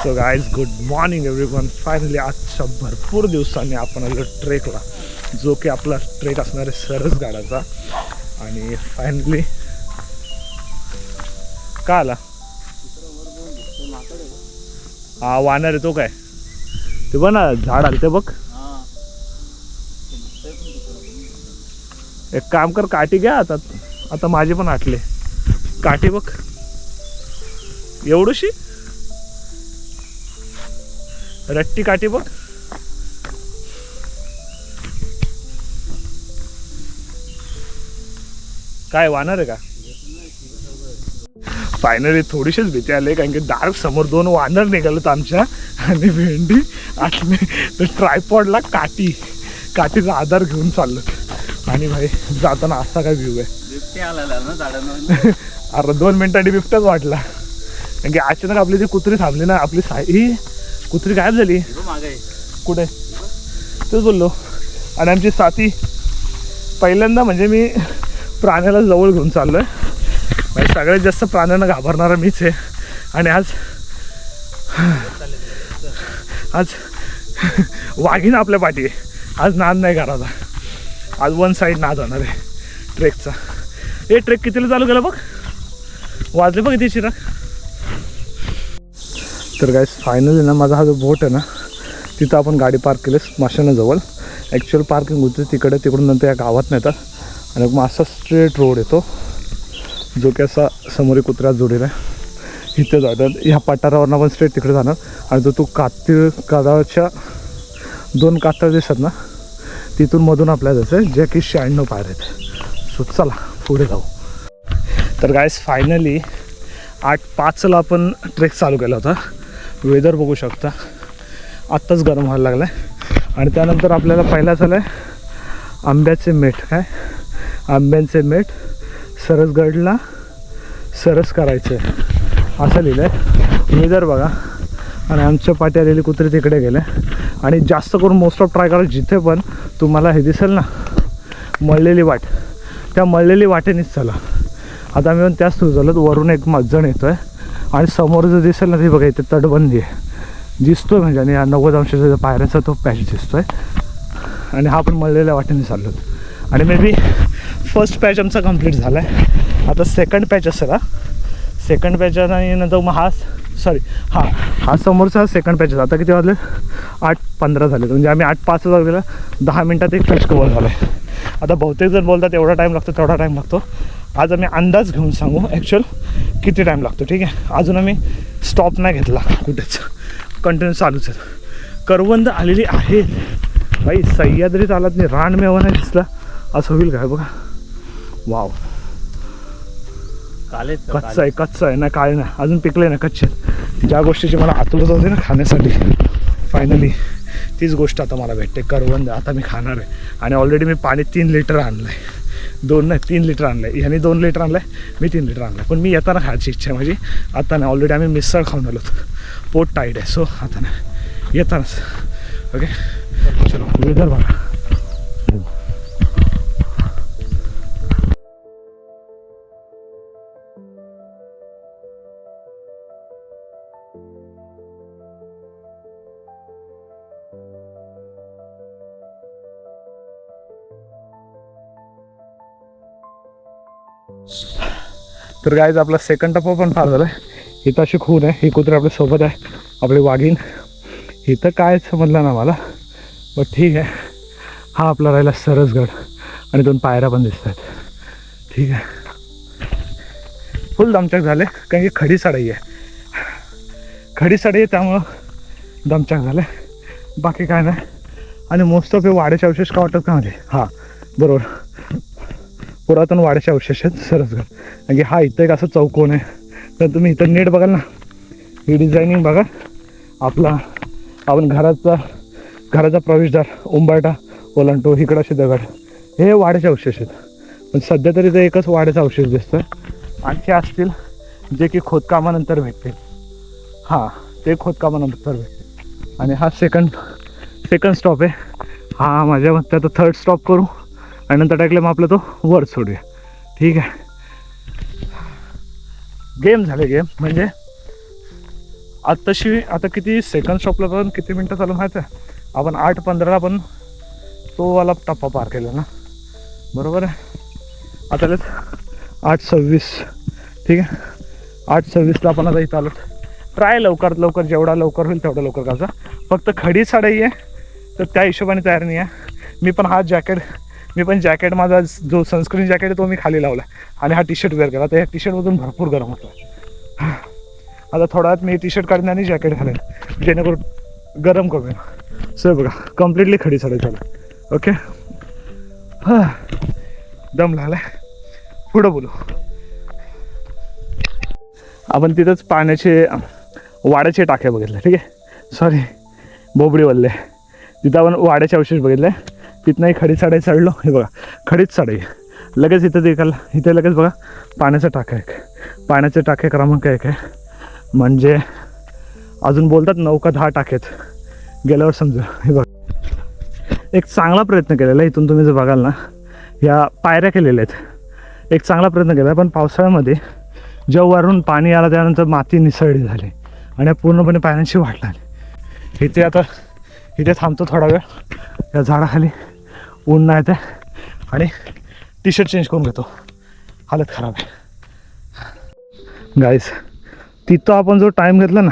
So guys good morning everyone. Finally आजच्या भरपूर दिवसांनी आपण आलो ट्रेकला, जो की आपला ट्रेक असणार आहे सरसगडाचा. आणि फायनली का आला हा वानर आहे तो काय ते बघ ना, झाड आलं ते बघ. एक काम कर, काठी घ्या आता. आता माझे पण आटले काठी बघ एवढीशी रट्टी काठी बघ. काय वानर आहे का? फायनली थोडीशीच भीती आली, कारण की डार्क समोर दोन वानर निघालेत आमच्या आणि भेंडी आटले. तर ट्रायपॉडला काठीचा आधार घेऊन चाललो. आणि भाई जाताना असा काय व्ह्यू आहे. अरे 2 मिनिटांनी बिबट्याच वाटला, कारण की अचानक आपली ती कुत्री थांबली ना, आपली कुत्री गायब झाली. कुठे तेच बोललो. आणि आमची साथी पहिल्यांदा म्हणजे मी प्राण्याला जवळ घेऊन चाललोय. म्हणजे सगळ्यात जास्त प्राण्यांना घाबरणारा मीच आहे. आणि आज वाघीण आपल्या पाठी आहे. आज नाद नाही करायचा, आज 1 साईड नाद होणार आहे ट्रेकचा. हे ट्रेक कितीला चालू केलं बघ, वाजले बघ किती चिराग. तर गाईस फायनली ना माझा हा जो बोट आहे ना, तिथं आपण गाडी पार्क केली स्मशानाजवळ. ॲक्च्युअल पार्किंग होती तिकडे, तिकडून नंतर या गावात नेतात. आणि मग असा स्ट्रेट रोड येतो, जो की असा समोर कुत्र्यात जोडीला आहे. इथे जातात ह्या पठारावरनं पण स्ट्रेट तिकडे जाणार. आणि जो तू कातळच्या 2 कातळ दिसत ना, तिथून मधून आपल्याला जायचं आहे, जे की 96 पायऱ्या आहेत. सो चला पुढे जाऊ. तर गाईस फायनली 8:05ला आपण ट्रेक चालू केला होता. वेदर बघू शकता, आत्ताच गरम व्हायला लागला आहे. आणि त्यानंतर आपल्याला पहिला झालं आहे आंब्याचे मेठ. काय आंब्यांचे मेठ सरसगडला सरस करायचं आहे असं लिहिलं आहे. वेदर बघा. आणि आमच्या पाठी आलेली कुत्री तिकडे गेले. आणि जास्त करून मोस्ट ऑफ ट्राय करा, जिथे पण तुम्हाला हे दिसेल ना मळलेली वाट, त्या मळलेली वाटेनेच चला. आता आम्ही पण त्याच सुरू झालो. वरून एक जण येतो आहे आणि समोर जो दिसेल ना, ते बघा इथे तटबंदी आहे दिसतो आहे. म्हणजे आणि 90 अंशाचा पायऱ्याचा तो पॅच दिसतो आहे. आणि हा पण मळलेल्या वाटेने चाललो. आणि मे बी फर्स्ट पॅच आमचा कंप्लीट झाला आहे. आता सेकंड पॅच असेल. सेकंड पॅच आणि नंतर मग हा समोरचा हा सेकंड पॅच. आता किती वाजले? 8:15 झाले. म्हणजे आम्ही 8:05 वाजलेला 10 मिनटात एक पॅच कवर झाला आहे. आता बहुतेक जण बोलतात एवढा टाईम लागतो तेवढा टाईम लागतो. आज आम्ही अंदाज घेऊन सांगू ॲक्च्युअल किती टाईम लागतो. ठीक आहे, अजून आम्ही स्टॉप नाही घेतला कुठेच, कंटिन्यू चालूच आहे. करवंद आलेली आहे बाई. सह्याद्रीत आलात नाही, रानमेवा नाही दिसला असं होईल काय बघा. वाव, कच्चा आहे ना, काळे ना, अजून पिकले ना, कच्चे. ज्या गोष्टीची मला आतुरता होती ना खाण्यासाठी, फायनली तीच गोष्ट आता मला भेटते. करवंद आता मी खाणार आहे. आणि ऑलरेडी मी पाणी 3 लिटर आणलं आहे. 2 नाही 3 लिटर आणलं आहे. ह्याने 2 लिटर आणलं आहे, मी 3 लिटर आणलं आहे. पण मी येताना खायची इच्छा आहे माझी. आता नाही, ऑलरेडी आम्ही मिसळ खाऊन आलो होतो, पोट टाईट आहे. सो आता नाही, येतानाच. ओके चलो. वेदर बघा. तर गाईज आपला सेकंड टप्पा पण पार झाला आहे. इथं अशी खून आहे, ही कुत्री आपल्या सोबत आहे, आपली वाघीण. इथं काय समजलं ना मला, बट ठीक आहे. हा आपला राहिला सरसगड. आणि 2 पायऱ्या पण दिसत आहेत. ठीक आहे, फुल दमचक झाले, कारण की खडी साडाई आहे त्यामुळं दमचक झाले. बाकी काय नाही. आणि मोस्ट ऑफ हे वाड्याचे अवशेष का वाटत का मध्ये. हां बरोबर, पुरातन वाड्याचे अवशेष आहेत सरसगड. कारण की हा इथं एक असं चौकोन आहे. तर तुम्ही इथं नेट बघाल ना, ही डिझायनिंग बघा. आपण घराचा प्रवेशद्वार उंबरठा ओलांडतो, इकडं असे दगड, हे वाड्याचे अवशेष आहेत. पण सध्या तरी ते एकच वाड्याचा अवशेष दिसतं. आणखी असतील जे की खोदकामानंतर भेटतील. हां, ते खोदकामानंतर भेटतील. आणि हा सेकंड स्टॉप आहे. हा माझ्या मते आता 3rd स्टॉप करू आणि नंतर टाकले मग आपलं तो वर सोडूया. ठीक आहे, गेम झाले. गेम म्हणजे आत्ताशी आता किती सेकंड स्टॉपला पण किती मिनटं चालू माहिती आहे? आपण 8:15 पण तो वाला टप्पा पार केला ना, बरोबर आहे. आता 8:26, ठीक आहे. 8:26ला आपण आता इथं आलो. ट्राय लवकरात लवकर, जेवढा लवकर होईल तेवढा लवकर करायचा. फक्त खडी साडाई आहे तर त्या हिशोबाने तयार नाही आहे. मी पण जॅकेट माझा जो सनस्क्रीन जॅकेट आहे तो मी खाली लावला आणि हा टी शर्ट वेअर केला. तर या टी शर्टमधून भरपूर गरम होतं. आता थोडा वेळात मी टी शर्ट काढून आणि जॅकेट घालेन जेणेकरून गरम कमी. सो बघा कम्प्लिटली खडी साडाई चालू. ओके, हां दम लागला, पुढं बोलू. आपण तिथंच पाण्याचे वाड्याचे टाके बघितले, ठीक आहे. सॉरी, बोबडी वल्ले. तिथं आपण वाड्याचे अवशेष बघितले. तिथनंही खडी साडाई चढलो. हे बघा खडीच साडाई. लगेच इथे लगेच बघा पाण्याचा टाका आहे. पाण्याचे टाके क्रमांक 1 आहे. म्हणजे अजून बोलतात 9 का 10 टाकेत गेल्यावर समजू. हे बघा एक चांगला प्रयत्न केलेला आहे. इथून तुम्ही जर बघाल ना, ह्या पायऱ्या केलेल्या आहेत. एक चांगला प्रयत्न केला आहे. पण पावसाळ्यामध्ये जेव्हा वरून पाणी आलं त्यानंतर माती निसरडी झाली आणि पूर्णपणे पाण्याची वाट लागली. इथे थांबतो थोडा वेळ या झाडाखाली. ऊन नाही ते आणि टी शर्ट चेंज करून घेतो. हालत खराब आहे गाईस. तिथं आपण जो टाईम घेतला ना,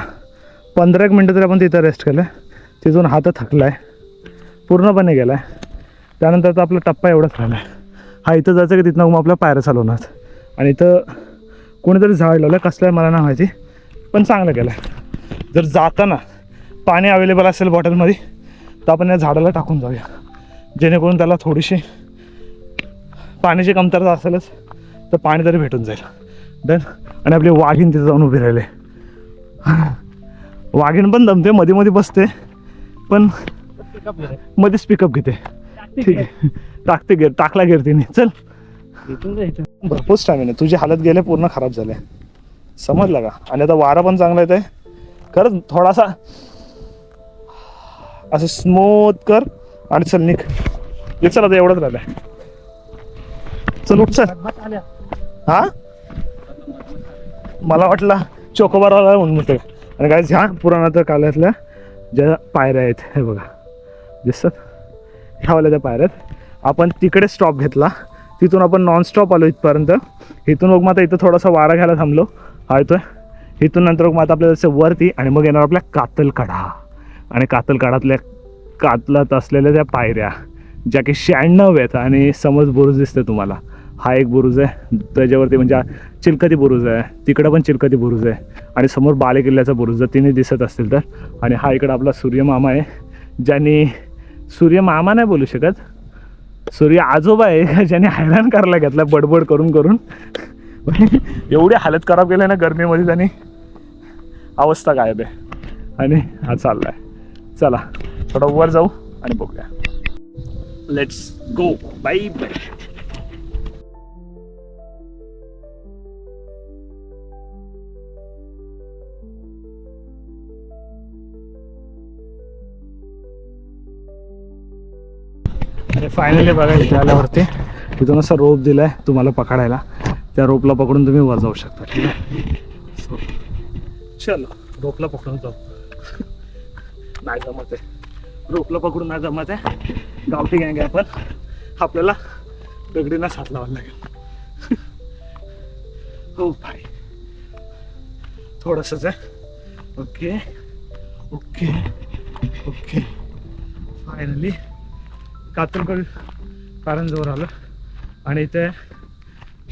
15 मिनटं तरी आपण तिथं रेस्ट केलं. तिथून हात थकला आहे, पूर्णपणे गेला आहे. त्यानंतर तर आपला टप्पा एवढाच राहिला आहे. हा इथं जायचं की तिथनं मग आपल्या पायऱ्या चालवणार. आणि इथं कोणीतरी झाड लावलं, कसलं आहे मला नाही माहिती, पण चांगलं केलं आहे. जर जाताना पाणी अवेलेबल असेल बॉटलमध्ये तर आपण या झाडाला टाकून जाऊया, जेणेकरून त्याला थोडीशी पाण्याची कमतरता असेलच तर पाणी तरी भेटून जाईल. डन. आणि आपली वाघीण तिथं जाऊन उभी राहिले. वाघीण पण दमते, मध्ये मध्ये बसते, पण मध्येच पिकअप घेते. ठीक आहे, टाकला गेर तिने. चल भरपूर स्टॅमिना. तुझी हालत गेले पूर्ण खराब झाले, समजलं का? आणि आता वारा पण चांगला येत आहे. खरंच थोडासा असं स्मूथ कर आणि चल निघ. चल आता एवढंच राहिलंय. चल उठ चल. हा मला वाटलं चोकोबारवाला म्हणून म्हणतोय. आणि काय ह्या पुराणाच्या काळातल्या ज्या पायऱ्या आहेत हे बघा दिसतात, ह्यावाल्या त्या पायऱ्या आहेत. आपण तिकडे स्टॉप घेतला, तिथून आपण नॉनस्टॉप आलो इथपर्यंत. इथून मग आता इथं थोडासा वारा घ्यायला थांबलो. हा येतोय. इथून नंतर मग आता आपल्याला जसं वरती आणि मग येणार आपल्या कातलकडा. आणि कातलात असलेल्या त्या पायऱ्या ज्या की 96 आहेत. आणि समज बुरुज दिसते तुम्हाला, हा एक बुरुज आहे. त्याच्यावरती म्हणजे चिलकती बुरुज आहे, तिकडं पण चिलकती बुरुज आहे. आणि समोर बालेकिल्ल्याचा बुरुज जर तिने दिसत असतील तर. आणि हा इकडं आपला सूर्यमामा आहे, ज्यांनी सूर्यमामा नाही बोलू शकत, सूर्य आजोबा आहे, ज्याने हैराण करायला घेतला बडबड करून करून. एवढी हालत खराब केली ना गरमीमध्ये त्यांनी, अवस्था गायब आहे. आणि हा चाललाय. चला थोडं वर जाऊ आणि बघूया. Let's go. Bye bye. आणि फायनली बघा इथे आल्यावरती तिथून असा रोप दिला आहे तुम्हाला पकडायला. त्या रोपला पकडून तुम्ही वर जाऊ शकता. ठीक आहे, चलो रोपला पकडून जाऊ. नाही जमत आहे, रोपला पकडून नाही जमत आहे. गावठी गँग आहे आपण, आपल्याला दगडीना साथ लावायला लागेल. हो भाई थोडंसंच आहे. Okay okay okay. फायनली कातलकोरी कारंजवर आलं. आणि इथे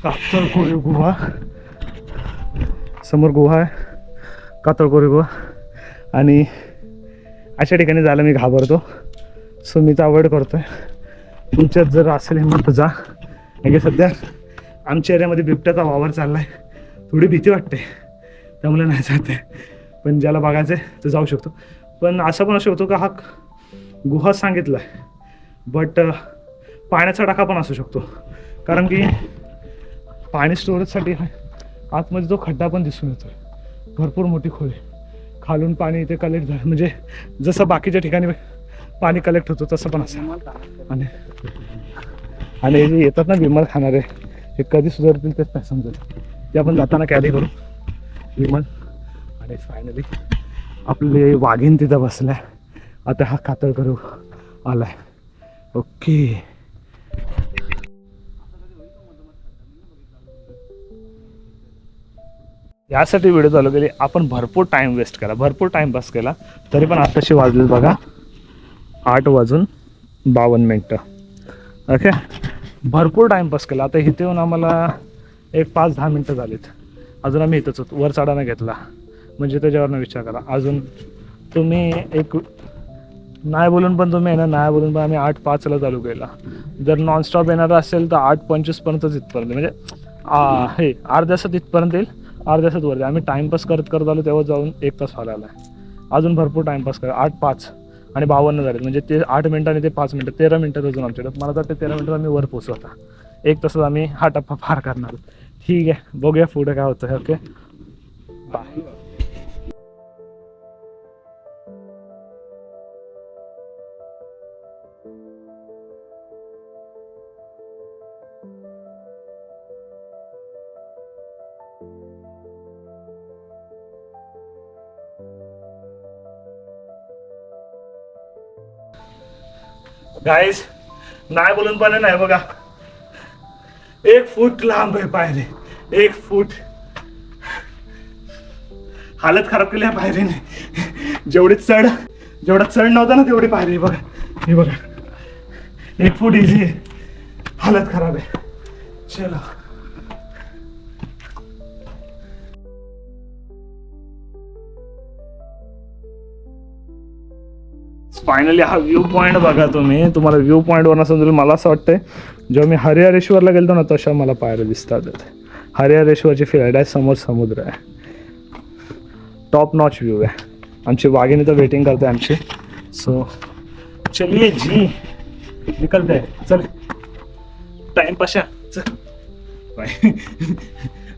कातलकोरी गुहा, समोर गुहा आहे कातलकोरी गुहा. आणि अशा ठिकाणी जायला मी घाबरतो, सो मी तर अवॉइड करतो आहे. तुमच्यात जर असेल हिंमत तर जा. म्हणजे सध्या आमच्या एरियामध्ये बिबट्याचा वावर चालला आहे, थोडी भीती वाटते, त्यामुळे नाही जात आहे. पण ज्याला बघायचं आहे तो जाऊ शकतो. पण असं पण असू शकतो का हा गुहा सांगितला आहे, बट पाण्याचा टाका पण असू शकतो. कारण की पाणी स्टोरेजसाठी आतमध्ये जो खड्डा पण दिसून येतो, भरपूर मोठी खोली, खालून पाणी इथे कलेक्ट झालं. म्हणजे जसं बाकीच्या ठिकाणी पाणी कलेक्ट होतं तसं पण असं. आणि जे येतात ना विमल खाणारे, हे कधी सुधारतील तेच नाही समजत. ते आपण जाताना कॅरी करू विमल. आणि फायनली आपले वाघीण तिथं बसलाय. आता हा कातळ करू आलाय. ओके. यासाठी व्हिडिओ चालू केली. आपण भरपूर टाईम वेस्ट केला, भरपूर टाईमपास केला, तरी पण आताशी वाजले बघा 8:52. ओके, भरपूर टाईमपास केला. आता इथे येऊन आम्हाला एक 5-10 मिनटं झालीत. अजून आम्ही इथंच होतो, वर चढायला घेतला. म्हणजे त्याच्यावरनं विचार करा. अजून तुम्ही एक नाही बोलून पण तुम्ही आहे ना, नाही बोलून पण आम्ही 8:05ला चालू केला. जर नॉनस्टॉप येणार असेल तर 8:25पर्यंतच इथपर्यंत, म्हणजे हे अर्ध्या तासात इथपर्यंत येईल, अर्ध्या तासात वरती. आम्ही टाईमपास करत आलो तेव्हा जाऊन 1 तास व्हायला आला आहे. अजून भरपूर टाईमपास करा. 8:05 आणि 52 झाले, म्हणजे ते 8 मिनटं आणि ते 5 मिनटं, 13 मिनटात अजून आमच्याकडे. मला तर ते 13 मिनटात आम्ही वर पोचू आता. 1 तासात आम्ही हा टप्पा पार करणार. ठीक आहे, बघूया पुढे काय होतं. Okay, bye. गाईस, नाही बोलून पण नाही बघा, 1 फूट लांब आहे पायरी. 1 फूट. हालत खराब केली आहे पायरीने. जेवढा चढ नव्हता ना तेवढी पायरी बघा. हे बघा, 1 फूट इझी आहे. हालत खराब आहे. चलो. फायनली हा व्ह्यू पॉईंट बघा तुम्ही. तुम्हाला व्ह्यू पॉईंटवर समजेल. मला असं वाटतंय जेव्हा मी हरिहरेश्वरला गेलो ना तशा मला पायऱ्या दिसतात. हरिहरेश्वरची फिरायला आहे, समोर समुद्र आहे. टॉप नॉच व्ह्यू आहे. आमची वाघिणी तर वेटिंग करते आमची. सो चलिए जी, निकलते आहे. चल टाइम पशा. चल.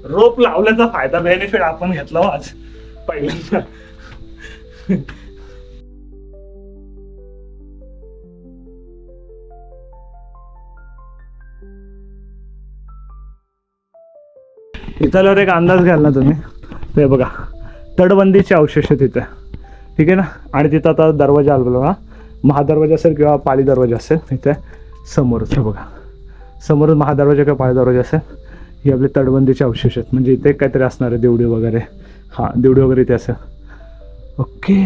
रोप लावल्याचा फायदा, बेनिफिट आपण घेतला आज पहिल्यांदा. इथल्यावर एक अंदाज घ्याल ना तुम्ही, ते बघा तटबंदीचे अवशेष आहे तिथे. ठीक आहे ना. आणि तिथं आता दरवाजा आला बघा, महादरवाजा असेल किंवा पाली दरवाजा असेल. इथे समोरच बघा, समोरच महादरवाजा किंवा पाली दरवाजा असेल. ही आपले तटबंदीचे अवशेष आहेत. म्हणजे इथे काहीतरी असणार आहे, देवडी वगैरे. हां, देवडी वगैरे इथे असेल. ओके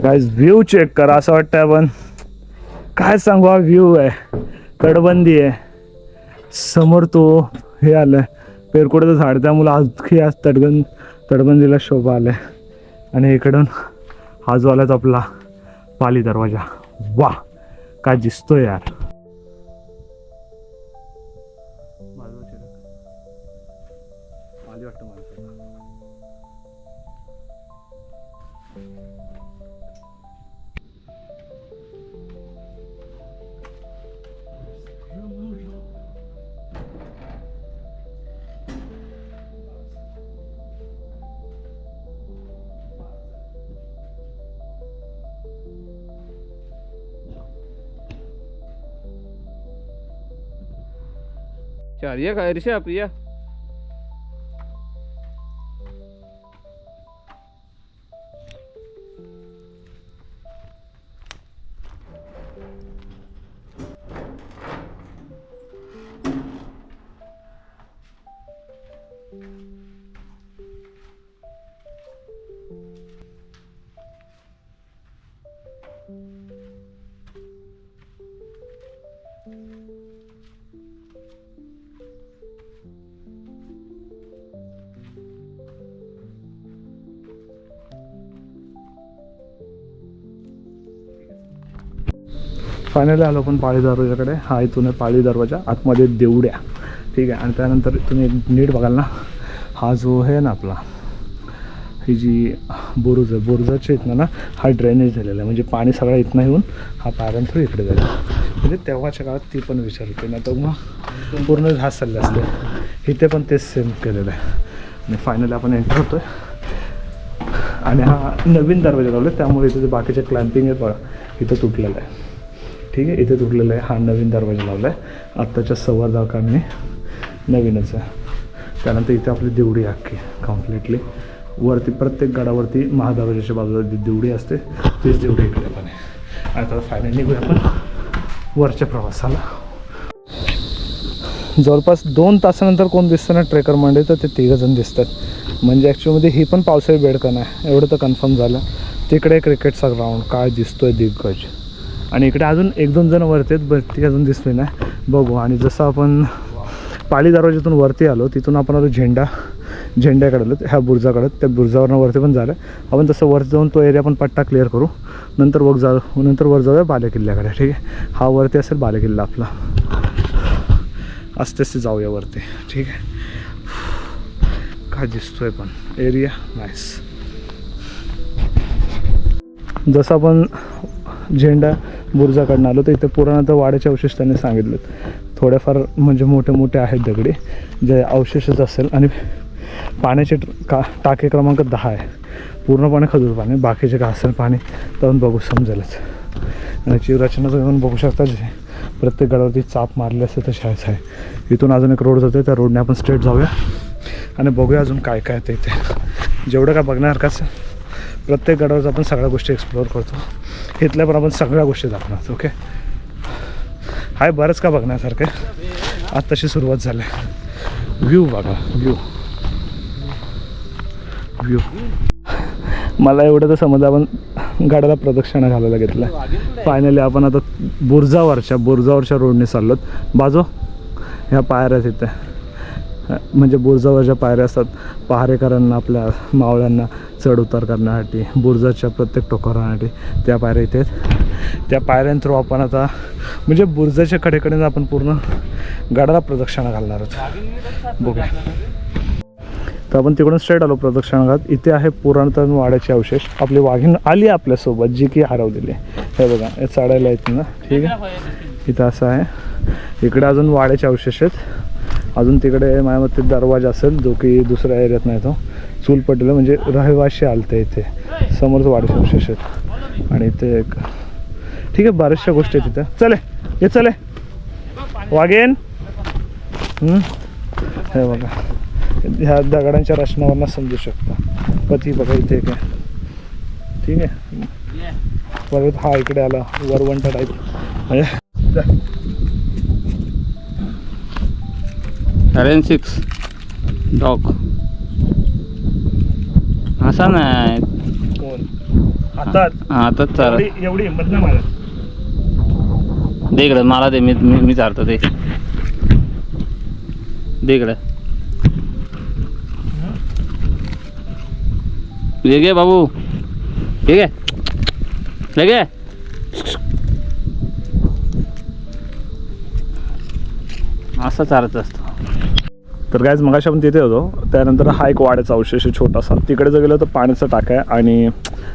गाईज, व्ह्यू चेक करा. असं वाटतं आपण काय सांगू, हा व्ह्यू आहे. तटबंदी आहे समोर. तो हे आलं आहे पेरकुड्याचं झाड, त्यामुळं आज तटबंदीला शोभा आला आहे. आणि इकडून हा जो आलाच आपला पाली दरवाजा. वा, काय दिसतोय यार. Cari ya kak Irisnya apa ya? Finally आलो आपण पाळी दरवाजाकडे. हा इथून आहे पाळी दरवाजा, आतमध्ये देवड्या. ठीक आहे. आणि त्यानंतर तुम्ही नीट बघाल ना, हा जो आहे ना आपला, ही जी बोरुज आहे, बोरुजाच्या इथनं ना हा ड्रेनेज झालेला आहे. म्हणजे पाणी सगळं इथनं येऊन हा पायऱ्यांथ्रू इकडे जाईल. म्हणजे तेव्हाच्या काळात ती पण विचार होते ना, तर मग पूर्ण घास चालले असते. इथे पण तेच सेम केलेलं आहे. आणि फायनली आपण एंटर होतो आहे. आणि हा नवीन दरवाजा लावला आहे, त्यामुळे इथे जे बाकीचे क्लॅम्पिंग आहे बघा, इथं तुटलेलं आहे. ठीक आहे, इथे तुटलेलं आहे. हा नवीन दरवाजा लावला आहे आत्ताच्या 10:15 नवीनच आहे. त्यानंतर इथे आपली देवडी अख्खी कम्प्लिटली वरती प्रत्येक गडावरती महादरवाजाच्या बाजूला जी देवडी असते तेच देवडी इकडे पण आहे. आता फायनली निघूया आपण वरच्या प्रवासाला. जवळपास 2 तासानंतर कोण दिसतं ना ट्रेकर मंडळी तर ते 3 जण दिसतात. म्हणजे ॲक्च्युअलमध्ये ही पण पावसाळी बेडकन आहे एवढं तर कन्फर्म झालं. तिकडे क्रिकेटचा ग्राउंड काय दिसतोय दिग्गज, आणि इकडे अजून 1-2 जण वरती आहेत बट ती अजून दिसली नाही. बघू. आणि जसं आपण पाली दरवाजातून वरती आलो तिथून आपण आलो झेंड्याकडे आलो ह्या बुर्जाकडे. त्या बुर्जावरनं वरती पण झालं आपण. तसं वरती जाऊन तो एरिया पण पट्टा क्लिअर करू. नंतर वर जाऊया बालेकिल्ल्याकडे. ठीक आहे. हा वरती असेल बालेकिल्ला आपला. आस्ते आस्ते जाऊया वरती. ठीक आहे. काय दिसतोय पण एरिया नाईस. जसं आपण झेंडा बुर्जाकडनं आलो तर इथे पुराणात वाड्याचे अवशेष त्यांनी सांगितलेत. थोडेफार म्हणजे मोठे मोठे आहेत दगडी जे अवशेषच असेल. आणि पाण्याचे टाके क्रमांक 10 आहे. पूर्णपणे खजूर पाणी. बाकीचे काय असेल पाणी तर बघू समजेलच. आणि याची रचना तुम्ही बघू शकता. जे प्रत्येक गडावरती चाप मारले असते तशाच आहे. इथून अजून एक रोड जातो त्या रोडने आपण स्ट्रेट जाऊया आणि बघूया अजून काय काय ते इथे. जेवढं काय बघण्यासारखं असेल प्रत्येक गडावरच आपण सगळ्या गोष्टी एक्सप्लोअर करतो. इथल्या पण आपण सगळ्या गोष्टी दाखवणार. ओके. हाय बरंच का बघण्यासारखं आहे. आज तशी सुरुवात झाली. व्ह्यू बघा. व्ह्यू मला एवढं तर समजलं आपण गाड्याला प्रदक्षिणा घालायला घेतलं. फायनली आपण आता बुर्जावरच्या रोडने चाललोत. बाजू ह्या पायऱ्या तिथे म्हणजे बुर्जावरच्या पायऱ्या असतात पहारेकरांना आपल्या मावळ्यांना चढ उतार करण्यासाठी. बुर्जाच्या प्रत्येक टोकारासाठी त्या पायऱ्या इथे आहेत. त्या पायऱ्यां थ्रू आपण आता म्हणजे बुर्जाच्या कडेकडे आपण पूर्ण गडाला प्रदक्षिणा घालणार आहोत. बघूया. तर आपण तिकडून स्ट्रेट आलो प्रदक्षिणा घालत. इथे आहे पुरातन वाड्याचे अवशेष. आपली वाघीण आली आपल्यासोबत जी की हरवलेली आहे. हे बघा हे चढायला येत ना. ठीक आहे. इथं असं आहे. इकडे अजून वाड्याचे अवशेष आहेत. अजून तिकडे माझ्या मते दरवाजा असेल जो की दुसऱ्या एरियात नाही. तो चूल पडलेला म्हणजे रहिवाशी आलते इथे. समोरच वाड्याचे अवशेष आहेत. आणि इथे एक ठीक आहे बऱ्याचशा गोष्टी आहेत तिथं. चले वाघेन. हे बघा ह्या दगडांच्या रचनावरनं समजू शकता. पती बघा इथे काय. ठीक आहे. परत हा इकडे आला वरवंटा टाईप म्हणजे RN6 डॉग असा नाही. कोण हातात हातात चाल. एवढी हिंमत नाही माझ्या. दे इकडं मला दे. मी चालतो ते दे इकडं. ले गे बाबू. ठीक आहे. ले गे. असं चालत असतं. तर गायज मगाशी आपण तिथे होतो. त्यानंतर हा एक वाड्याचा अवशेष आहे छोटासा. तिकडे जर गेलं तर पाण्याचा टाका आहे आणि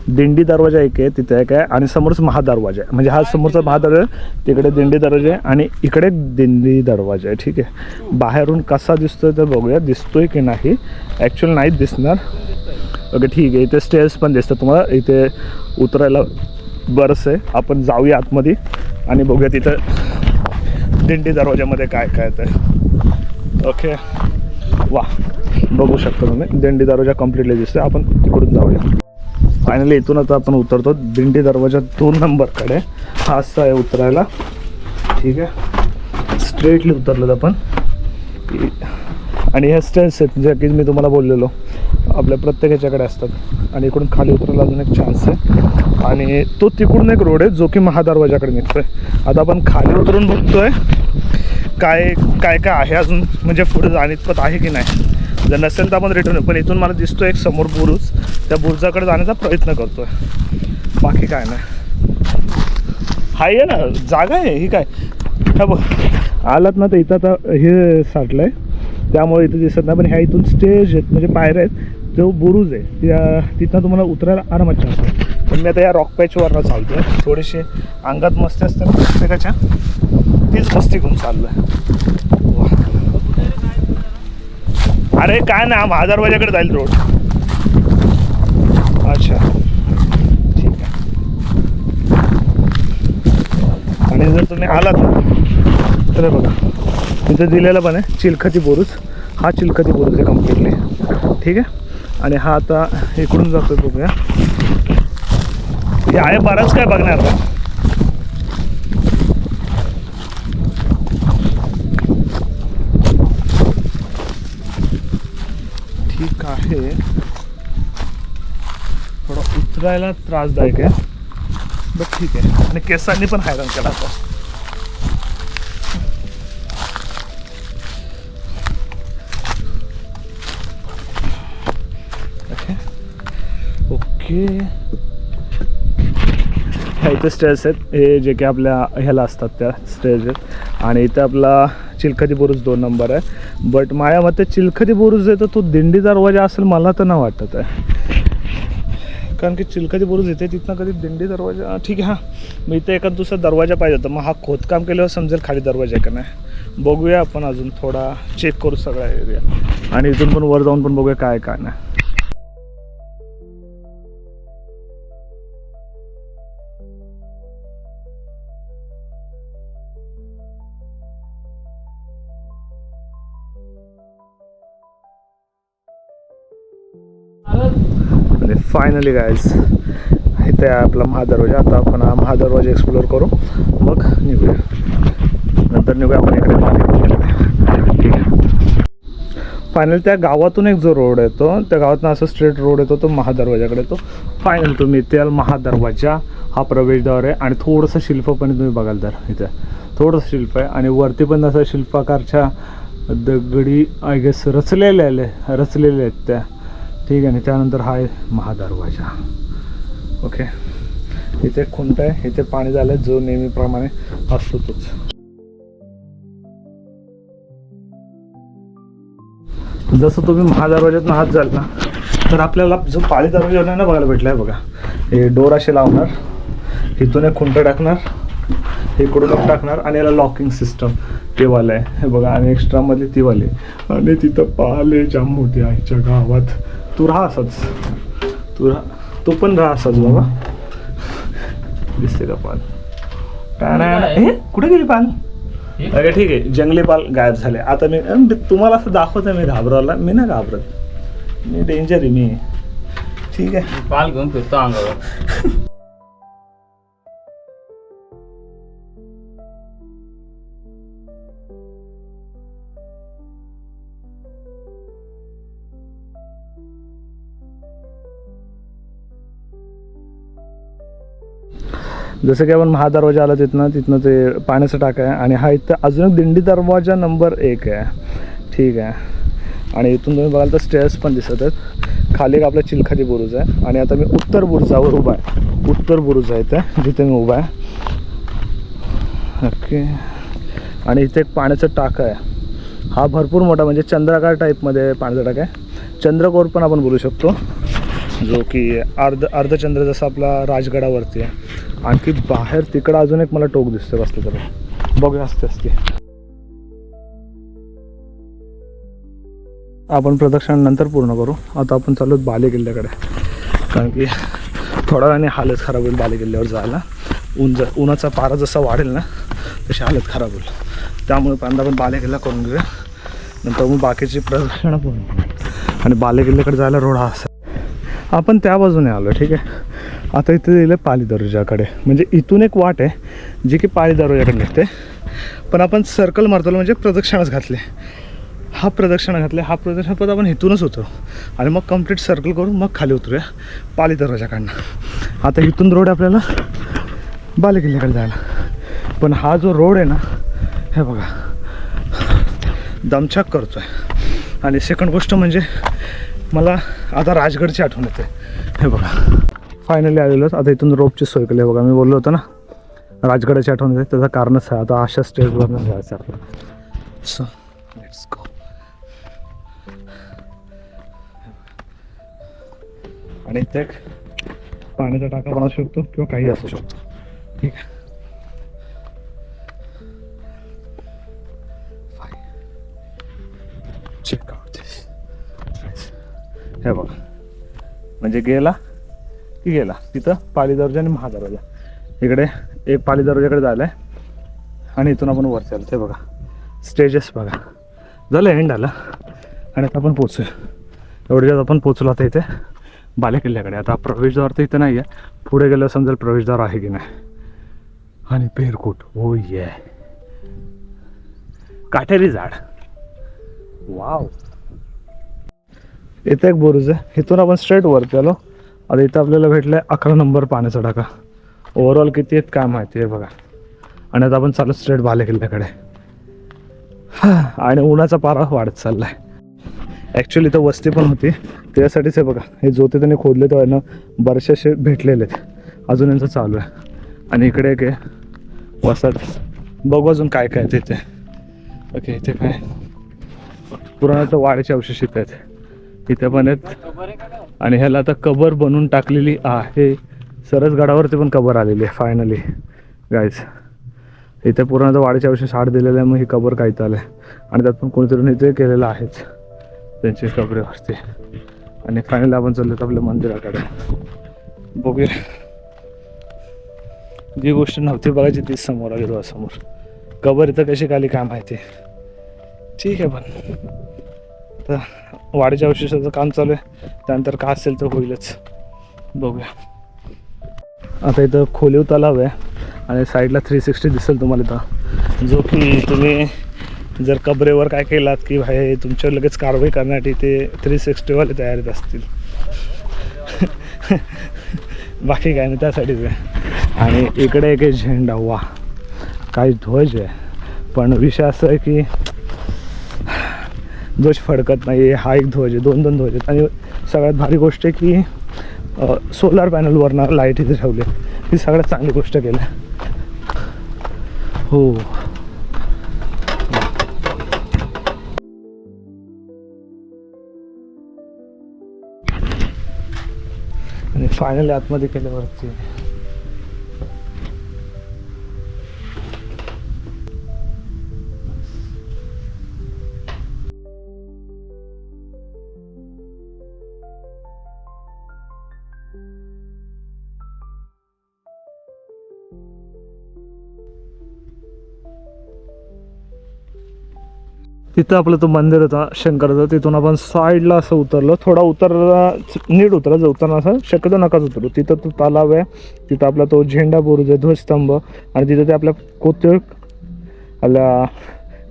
दिंडी दरवाजा एक आहे तिथे एक आहे. आणि समोरच महादरवाजा आहे. म्हणजे हा समोरचा महादरवाजा आहे. तिकडे दिंडी दरवाजा आहे आणि इकडे दिंडी दरवाजा आहे. ठीक आहे. बाहेरून कसा दिसतोय तर बघूया. दिसतोय की नाही. ॲक्च्युअल नाहीच दिसणार. ओके ठीक आहे. इथे स्टेअर्स पण दिसतात तुम्हाला. इथे उतरायला बरंच आहे. आपण जाऊया आतमध्ये आणि बघूया तिथं दिंडी दरवाजामध्ये काय काय ते. ओके. वा बघू शकता तुम्ही दिंडी दरवाजा कम्प्लिटली दिसते. आपण तिकडून जाऊया. फायनली इथून आता आपण उतरतो दिंडी दरवाजा 2 नंबरकडे. हा असा आहे उतरायला. ठीक आहे. स्ट्रेटली उतरलं आपण. आणि ह्या स्टेअर्स आहेत ज्या की मी तुम्हाला बोललेलो आपल्या प्रत्येक ह्याच्याकडे असतात. आणि इकडून खाली उतरायला अजून एक चान्स आहे. आणि तो तिकडून एक रोड आहे जो की महादरवाजाकडे निघतोय. आता आपण खाली उतरून बघतोय काय काय काय आहे अजून म्हणजे पुढे जाणीत आहे की नाही. जर नसेल तर आपण रिटर्न. पण इथून मला दिसतो एक समोर बुरुज. त्या बुरुजाकडे जाण्याचा प्रयत्न करतोय. बाकी काय नाही. हाय आहे ना जागा आहे ही काय. हा बघ आलात ना तर इथं आता हे साठलं आहे त्यामुळे इथं दिसत नाही. पण ह्या इथून स्टेज आहेत म्हणजे पायऱ्या आहेत. जो बुरुज आहे त्या तिथनं तुम्हाला उतरायला आरामात चान्स आहे. पण मी आता या रॉक पॅचवरनं चालतो आहे. थोडीशी अंगात मस्ती असते ना प्रत्येकाच्या तीच मस्ती घेऊन चाललो आहे. अरे काय ना महादरवाजाकडे जाईल रोड. अच्छा ठीक आहे. आणि जर तुम्ही आलात ना तर बघा इथं दिलेलं पण आहे चिलखती बुरुज. हा चिलखती बुरुज आहे कम्प्लिटली. ठीक आहे. आणि हा आता इकडून जातोय बघूया. हे आहे बराच काय बघणार का. ठीक आहे, थोडं उतरायला त्रासदायक आहे बट ठीक आहे. आणि केसांनी पण हैराण केला आता. ओके, ह्या इथे स्टेअर्स आहेत, हे जे की आपल्या ह्याला असतात त्या स्टेअर्स आहेत. आणि इथं आपला चिलखती बुरुज 2 नंबर आहे. बट माझ्या मते चिलखती बुरुज आहे तर तो दिंडी दरवाजा असेल मला तर नाही वाटत आहे. कारण की चिलखती बुरुज येते तिथनं कधी दिंडी दरवाजा, ठीक आहे. हां, मग इथे एखाद दुसरा दरवाजा पाहिजे होता. मग हा खोदकाम केल्यावर समजेल खाली दरवाजा आहे का नाही. बघूया आपण, अजून थोडा चेक करू सगळा एरिया. आणि इथून पण वर जाऊन पण बघूया काय काय नाही. आणि फायनली गाईज इथे आहे आपला महादरवाजा. आता आपण हा महादरवाजा एक्सप्लोअर करू, मग निघूया. नंतर निघूया आपण इकडे पाणी. ठीक आहे. फायनली त्या गावातून एक जो रोड येतो, त्या गावातून असं स्ट्रेट रोड येतो तो महादरवाजाकडे येतो. फायनल तुम्ही इथे याल, महादरवाजा हा प्रवेशद्वार आहे. आणि थोडंसं शिल्प पण तुम्ही बघाल तर इथे थोडंसं शिल्प आहे. आणि वरती पण असं शिल्पाकारच्या दगडी आय गेस रचलेले आहेत त्या. ठीक आहे. आणि त्यानंतर हा आहे महादरवाजा. ओके, इथे खुंट आहे, इथे पाणी झालं जो नेहमीप्रमाणे असतो तोच. जसं तुम्ही महादरवाज्यातून हात जाल ना तर आपल्याला जो पाळी दरवाजा ना बघायला भेटला आहे बघा. हे डोर असे लावणार, इथून एक खुंट टाकणार, इकडून एक टाकणार आणि याला लॉकिंग सिस्टम ते वाला आहे हे बघा. आणि एक्स्ट्रा मध्ये ती वाले. आणि तिथं पाले जाम होते आईच्या गावात. तू राहा असंच, तू पण राहा असंच बाबा. दिसते का पाल? हे कुठे गेली पाल? अरे ठीक आहे, जंगली पाल गायब झाले. आता मी तुम्हाला असं दाखवतोय मी घाबरवला. मी नाही घाबरत, मी डेंजर आहे मी. ठीक आहे, पाल घेऊन फिरतो अंगावर. जसं की आपण महादरवाजा आला तिथनं ते पाण्याचं टाका आहे. आणि हा इथं अजून एक दिंडी दरवाजा नंबर 1 आहे. ठीक आहे. आणि इथून तुम्ही बघाल तर स्टेअर्स पण दिसत आहेत. खाली एक आपला चिलखती बुरुज आहे. आणि आता मी उत्तर बुरुजावर उभा आहे. उत्तर बुरुज आहे इथे जिथे मी उभा आहे. ओके. आणि इथे एक पाण्याचं टाका आहे. हा भरपूर मोठा म्हणजे चंद्राकार टाईपमध्ये पाण्याचा टाका आहे. चंद्रकोर पण आपण बोलू शकतो, जो की अर्धचंद्र जसा आपला राजगडावरती आहे. आणखी बाहेर तिकडं अजून एक मला टोक दिसतं बसतं तर बघूया. असते आपण प्रदक्षिणा नंतर पूर्ण करू. आता आपण चाललो बाले किल्ल्याकडे, कारण की थोड्या वेळाने हालत खराब होईल बाले किल्ल्यावर जायला. उन्हाचा पारा जसा वाढेल ना तशी हालत खराब होईल. त्यामुळे पहिल्यांदा आपण बाले किल्ला करून घेऊया, नंतर मग बाकीची प्रदक्षिणा पूर्ण करू. आणि बाले किल्ल्याकडे जायला रोड हा असा. आपण त्या बाजूने आलो. ठीक आहे. आता इथे दिलं पाली दरवाजाकडे, म्हणजे इथून एक वाट आहे जी की पाली दरवाजाकडे निघते. पण आपण सर्कल मारतो म्हणजे प्रदक्षिणाच घातले. हा प्रदक्षिणा पद आपण इथूनच होतो. आणि मग कंप्लीट सर्कल करून मग खाली उतरूया पाली दरवाजाकडनं. आता इथून रोड आपल्याला बाले किल्ल्याकडे जायला. पण हा जो रोड आहे ना हे बघा दमछाक करतो आहे. आणि सेकंड गोष्ट म्हणजे मला आता राजगडची आठवण येते. हे बघा फायनली आलेलोच. आता इथून रोपची सोय केली बघा. मी बोललो होतो ना राजगडाची आठवण येते, त्याचं कारणच आहे. आता अशा स्टेजवरनं जायचं आपल्याला. So let's go. आणि इथे पाण्याचा टाका बनवू शकतो किंवा काही असू शकतो. ठीक आहे. चेक आउट दिस. हे बघा म्हणजे गेला की गेला. तिथं पाली दरवाजा आणि महादरवाजा. इकडे एक पाली दरवाजाकडे जायला आहे. आणि इथून आपण वर चालतो. हे बघा स्टेजेस बघा. झालं एंड आला. आणि आता आपण पोचूया. एवढ्यात आपण पोचलो आता इथे बालेकिल्ल्याकडे. आता प्रवेशद्वार तर इथं नाही आहे, पुढे गेलं समजेल प्रवेशद्वार आहे की नाही. आणि पेरकोट, हो ये काटेरी झाड, वाव. इथे एक बुरुज आहे, इथून आपण स्ट्रेट वरती आलो. आता इथं आपल्याला भेटलं आहे 11 नंबर पाण्याचा टाका. ओव्हरऑल किती आहेत काय माहिती आहे बघा. आणि आता आपण चालू स्ट्रेट बालेकिल्ल्याकडे. आणि उन्हाचा पारा वाढत चालला आहे. ॲक्च्युली इथं वस्ती पण होती, त्यासाठीच आहे बघा. हे जोते त्यांनी खोदले तर ना बरेचसे भेटलेले आहेत, अजून यांचं चालू आहे. आणि इकडे एक आहे वसाहत, बघू अजून काय काय तिथे. ओके, इथे काय पुराणाचं वाड्याचे अवशेष इथे आहेत, इथे पण आहेत. आणि ह्याला आता कबर बनवून टाकलेली आहे. सरस गडावरती पण कबर आलेली आहे फायनली गाईज. इथे पुराणाचं वाड्याचे अवशेष आड दिलेलं आहे, मग ही कबर काय आलं आहे. आणि त्यात पण कोणीतरी इथे केलेलं आहेच त्यांच्या कबरेवरती. आणि फायनली आपण चाललो आपल्या मंदिराकडे. बघूया, जी गोष्ट नव्हती बघायची तीच समोर आली डोळ्यासमोर. कबर इथं कशी खाली काय माहिती. ठीक आहे, पण तर वाडीच्या अवशेषाचं काम चालू आहे, त्यानंतर काय असेल तर होईलच, बघूया. आता इथं खोलीव तलाव आहे आणि साईडला 360 दिसेल तुम्हाला इथं, जो की तुम्ही जर कबरेवर काय केलात की भाई तुमच्यावर लगेच कारवाई करण्यासाठी ते 360वाले तयारीत असतील. बाकी काय नाही, त्यासाठीच आहे. आणि इकडे एक झेंडा, वा काही ध्वज आहे. पण विषय असं आहे की ध्वज फडकत नाही. हा एक ध्वज आहे, 2 ध्वज आहेत. आणि सगळ्यात भारी गोष्ट आहे की सोलार पॅनलवरनं लाईट इथे ठेवली, ही सगळ्यात चांगली गोष्ट केली. हो, आणि फायनली आतमध्ये केल्यावरती तिथं आपलं तो मंदिर होता शंकराचं. तिथून आपण साईडला असं उतरलो, थोडा नीट उतरायचं, उतरणं असं शक्यतो नकाच उतरू. तिथं तो तलाव आहे, तिथं आपला तो झेंडा बुरुज आहे, ध्वजस्तंभ. आणि तिथं ते आपल्या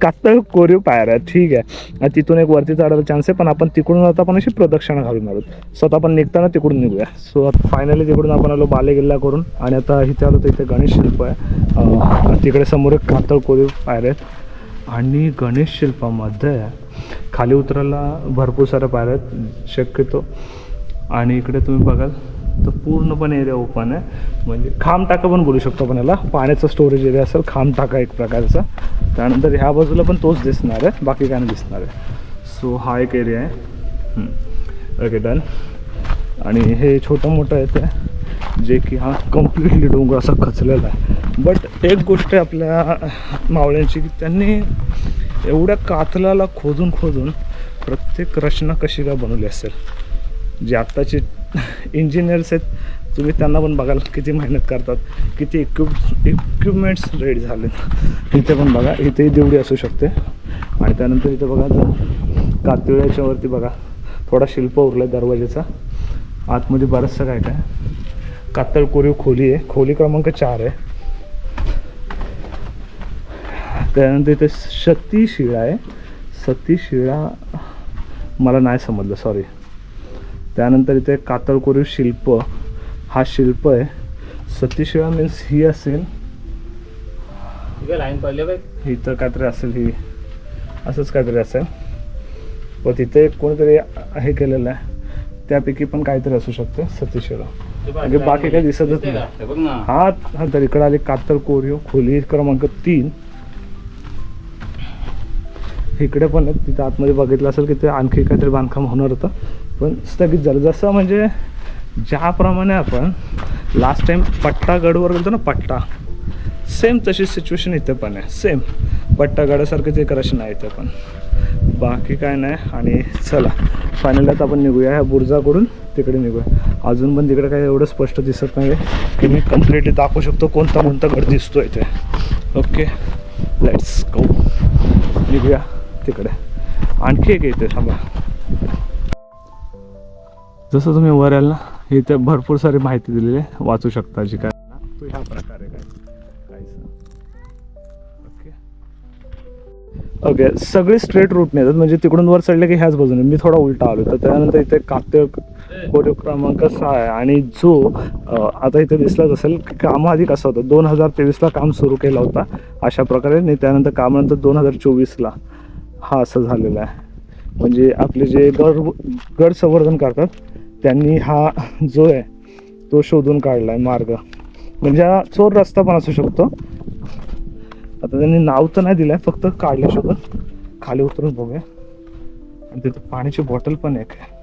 कातळ कोरीव पायऱ्या आहेत. ठीक आहे, आणि तिथून एक वरती चढायला चान्स आहे, पण आपण तिकडून आता आपण अशी प्रदक्षिणा घालून आलो. सो आता आपण निघताना तिकडून निघूया. सो आता फायनली तिकडून आपण आलो बालेकिल्ला करून. आणि आता इथे आलो तर इथे गणेश शिल्प आहे, तिकडे समोर एक कातळ कोरीव पायऱ्या आहेत. आणि गणेश शिल्पामध्ये खाली उतरायला भरपूर साऱ्या पायऱ्या आहेत शक्यतो. आणि इकडे तुम्ही बघाल तर पूर्णपणे एरिया ओपन आहे, म्हणजे खांब टाका पण बोलू शकतो आपण याला. पाण्याचा स्टोरेज एरिया असेल, खांब टाका एक प्रकारचा. त्यानंतर ह्या बाजूला पण तोच दिसणार आहे, बाकी काय नाही दिसणार आहे. सो हा एक एरिया आहे. Okay, done. आणि हे छोटं मोठं आहे ते, जे की हा कम्प्लिटली डोंगर असा खचलेला आहे. बट एक गोष्ट आहे आपल्या मावळ्यांची, की त्यांनी एवढ्या कातलाला खोदून प्रत्येक रचना कशी काय बनवली असेल. जे आत्ताचे इंजिनियर्स आहेत, तुम्ही त्यांना पण बघाल किती मेहनत करतात, किती इक्विपमेंट्स रेडी झाले. इथे पण बघा, इथेही देवडी असू शकते. आणि त्यानंतर इथे बघा कातळ्याच्या वरती बघा थोडा शिल्प उरला आहे दरवाजाचा. आतमध्ये बरंचसं काय काय. कातळ कोरीव खोली आहे, खोली क्रमांक 4 आहे. त्यानंतर इथे सतीशिळा आहे. सतीशिळा मला नाही समजलं, सॉरी. त्यानंतर इथे कातळ कोरीव शिल्प, हा शिल्प आहे. सतीशिळा मीन्स ही असेल, इथं काहीतरी असेल, ही असंच काहीतरी असेल. व तिथे कोणीतरी हे केलेलं आहे, त्यापैकी पण काहीतरी असू शकते सतीशिळा. म्हणजे बाकी काही दिसतच नाही. हा तर इकडे आले कातळ कोरीव खोली क्रमांक 3. इकडे पण आहेत, तिथे आतमध्ये बघितलं असेल की ते आणखी काहीतरी बांधकाम होणार होतं, पण स्थगित झालं. जसं म्हणजे ज्याप्रमाणे आपण लास्ट टाइम पट्टागडवर गेलो ना, पट्टा, सेम तशी सिच्युएशन इथे पण आहे. सेम पट्टागडासारखंच एक रचना आहे इथे पण, बाकी काय नाही. आणि चला फायनली आता आपण निघूया ह्या बुर्जाकडून, तिकडे निघूया. अजून पण तिकडे काही एवढं स्पष्ट दिसत नाही की मी कम्प्लिटली दाखवू शकतो कोणता गड दिसतो इथे. ओके, लेट्स गो, निघूया तिकडे. आणखी एक येते थांबा. जसं तुम्ही वर याल ना इथे भरपूर सारी माहिती दिलेली आहे, वाचू शकता जी काय तो ह्या प्रकारे ओके सगळे स्ट्रेट रूट येतात, म्हणजे तिकडून वर चढले की ह्याच बाजूने. मी थोडा उलटा आलो तर त्यानंतर इथे कोरीव क्रमांक 6 आहे. आणि जो आता इथे दिसलाच असेल की कामाआधी कसं होतं 2023ला काम सुरू केला होता अशा प्रकारे, आणि त्यानंतर कामानंतर 2024ला हा असं झालेला आहे. म्हणजे आपले जे गड संवर्धन करतात त्यांनी हा जो आहे तो शोधून काढला आहे मार्ग. म्हणजे हा चोर रस्ता पण असू शकतो. आता त्यांनी नाव तर नाही दिलंय, फक्त काढलं शोधून. खाली उतरून बघूया. आणि तिथे पाण्याची बॉटल पण एक आहे.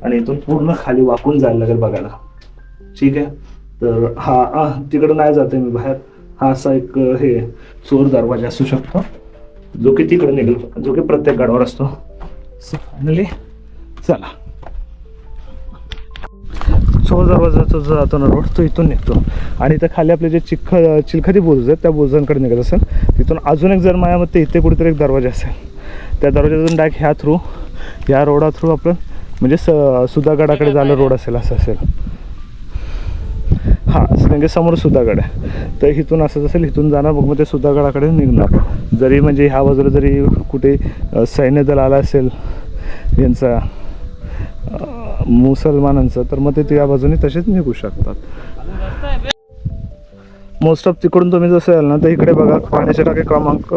आणि इथून पूर्ण खाली वाकून जायला लागेल बघायला. ठीक आहे, तर हा तिकडं नाही जाते मी बाहेर. हा असा एक हे चोर दरवाजा असू शकतो जो की तिकडे निघेल, जो की प्रत्येक गडावर असतो. सो फायनली चला, चोर दरवाजाचा जो जातो ना रोड तो इथून निघतो. आणि इथं खाली आपले जे चिलखती बुरुज आहेत त्या बुरुजांकडे निघत असेल. तिथून अजून एक जर माझ्या मते इथे कुठेतरी एक दरवाजा असेल, त्या दरवाजातून डायरेक्ट ह्या रोडा थ्रू आपण म्हणजे सुधागडाकडे जायला रोड असेल असं असेल. हां म्हणजे समोर सुधागड आहे, तर इथून असंच असेल. इथून जाणार मग ते सुधागडाकडे निघणार. जरी म्हणजे ह्या बाजूला जरी कुठे सैन्यदल आला असेल यांचा मुसलमानांचं, तर मग ते त्या बाजूने तसेच निघू शकतात. मोस्ट ऑफ तिकडून तुम्ही जसं याल ना तर इकडे बघा पाण्याचे टाके क्रमांक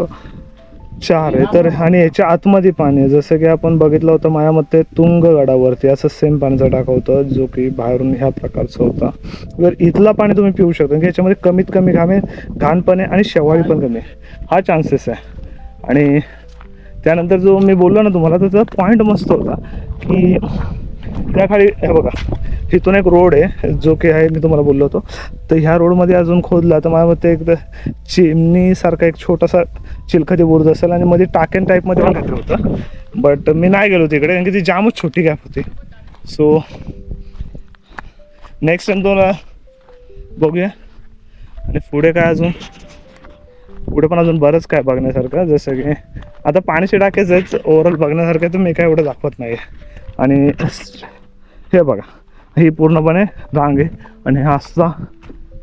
4 आहे. तर आणि याच्या आतमध्ये पाणी आहे, जसं की आपण बघितलं होतं माझ्यामध्ये तुंगगडावरती असं सेम पाण्याचा टाका होता जो की बाहेरून ह्या प्रकारचा होता. तर इथला पाणी तुम्ही पिऊ शकता की याच्यामध्ये कमीत कमी घाणपणे आणि शेवाळी पण कमी हा चान्सेस आहे. आणि त्यानंतर जो मी बोललो ना तुम्हाला त्याचा पॉईंट मस्त होता की त्या खाली हे बघा इथून एक रोड आहे जो की आहे मी तुम्हाला बोललो होतो. तर ह्या रोडमध्ये अजून खोदला तर माझ्या मते एक चिमणीसारखा एक छोटासा चिलखती बुरुज असेल आणि मध्ये टाकेन टाईपमध्ये पण काहीतरी होतं. बट मी नाही गेलो तिकडे कारण की ती जामच छोटी गॅप होती. सो नेक्स्ट टाइम तुम्हाला बघूया. आणि पुढे काय अजून पुढे पण अजून बरंच काय बघण्यासारखं, जसं की आता पाण्याचे टाकेच आहेत ओव्हरऑल बघण्यासारखं, तर मी काय एवढं दाखवत नाही. आणि हे बघा ही पूर्णपणे रांग आहे. आणि हा असा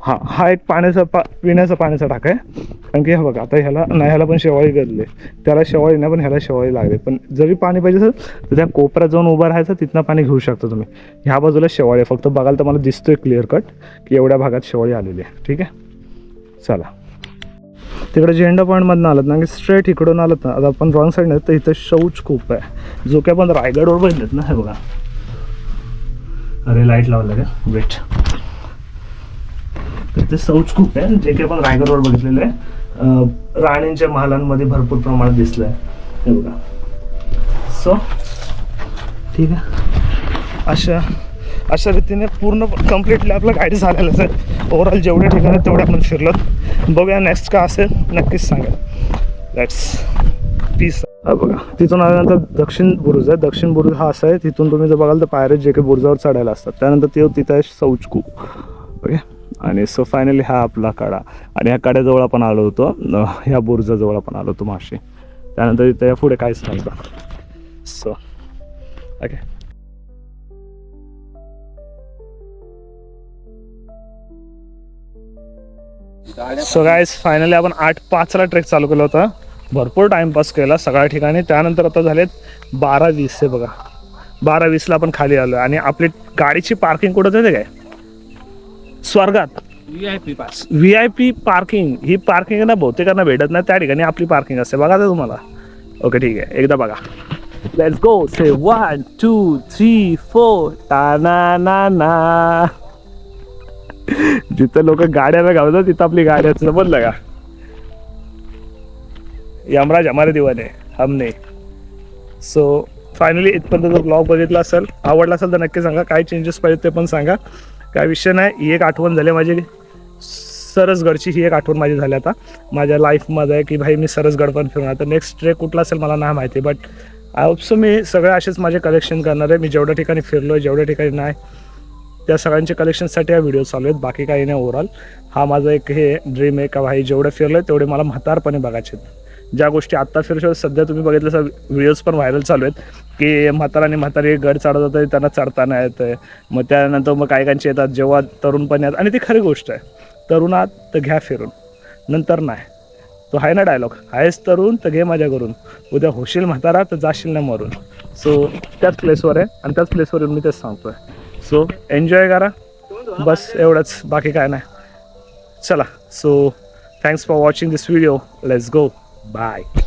हा एक पिण्याचा पाण्याचा टाका आहे. कारण की हे बघा आता ह्याला पण शेवाळी गरली, त्याला शेवाळी नाही पण ह्याला शेवाळी लागते. पण जरी पाणी पाहिजे असेल तर त्या कोपऱ्यात जाऊन उभं राहायचं, तिथनं पाणी घेऊ शकता तुम्ही. ह्या बाजूला शेवाळी फक्त बघायला तर मला दिसतोय क्लिअर कट की एवढ्या भागात शेवाळी आलेली आहे. ठीक आहे, चला तिकडे झेंडा पॉईंटमधून आलं ना की स्ट्रेट इकडून आलं ना, आता आपण रॉंग साईड नाही तर इथं शौच खूप आहे जो की आपण रायगडवर बघितलं ना. हे बघा अरे लाईट लावलं का वेट, तर ते शौच खूप आहे जे की आपण रायगडवर बघितलेलं आहे. राणींच्या महालांमध्ये भरपूर प्रमाणात दिसलं आहे. हे बघा सो ठीक आहे, अशा रीतीने पूर्ण कम्प्लिटली आपलं गाईड झालेलंच आहे. ओव्हरऑल जेवढे ठिकाणी तेवढे आपण फिरलो. बघूया नेक्स्ट का असेल नक्कीच सांगा. Let's peace. बघा तिथून आल्यानंतर दक्षिण बुरुज आहे. दक्षिण बुरुज हा असा आहे, तिथून तुम्ही जर बघाल तर पायऱ्या जे काही बुरुजावर चढायला असतात. त्यानंतर तिथं आहे शौचकू. ओके, आणि सो फायनली हा आपला कडा. आणि ह्या कड्याजवळ आपण आलो होतो, ह्या बुरुजाजवळ आपण आलो होतो माशी. त्यानंतर इथं या पुढे काहीच नव्हतं. So okay, so guys finally आपण 8:05ला ट्रेक चालू केला होता. भरपूर टाईमपास केला सगळ्या ठिकाणी. त्यानंतर आता झालेत 12:20 हे बघा. 12:20ला आपण खाली आलो. आणि आपली गाडीची पार्किंग कुठं होते काय स्वर्गात VIP पार्किंग. ही पार्किंग ना बहुतेकांना भेटत नाही, त्या ठिकाणी आपली पार्किंग असते. बघा ते तुम्हाला. ओके ठीक आहे, एकदा बघा. Let's go. से 1 2 3 4 टाना ना ना. जिथं लोक गाड्याला गावतात तिथं आपली गाडी असं बोललं का. यमराज हमारे दिवाने हम नाही. सो फायनली इथपर्यंत जर ब्लॉग बघितला असेल, आवडला असेल तर नक्की सांगा. काय चेंजेस पाहिजे ते पण सांगा. काय विषय नाही. ही एक आठवण झाली माझी सरसगडची. ही एक आठवण माझी झाली आता माझ्या लाईफमध्ये की भाई मी सरसगड पण फिरणार. तर नेक्स्ट ट्रेक कुठला असेल मला नाही माहिती, बट आय होप सो मी सगळे असेच माझे कलेक्शन करणार आहे. मी जेवढ्या ठिकाणी फिरलो आहे, जेवढ्या ठिकाणी नाही त्या सगळ्यांच्या कलेक्शनसाठी हा व्हिडिओ चालू आहेत, बाकी काही नाही. ओव्हरऑल हा माझा एक हे ड्रीम आहे का भाई जेवढे फिरले तेवढे मला म्हातारपणे बघायचे आहेत. ज्या गोष्टी आत्ता फिरशो सध्या तुम्ही बघितलं व्हिडिओज पण व्हायरल चालू आहेत की म्हातारा आणि म्हातारी गड चढत होतं त्यांना चढताना येतं. मग त्यानंतर मग काहीकांचे येतात जेव्हा तरुणपणी येतात, आणि ती खरी गोष्ट आहे. तरुणात तर घ्या फिरून, नंतर नाही. तो आहे ना डायलॉग, आहेस तरुण तर घे माझ्या करून, उद्या होशील म्हातारा तर जाशील ना मरून. सो त्याच प्लेसवर आहे आणि त्याच प्लेसवर येऊन मी तेच सांगतो आहे. सो एन्जॉय करा, बस एवढंच, बाकी काय नाही. चला, so thanks for watching this video. Let's go. Bye.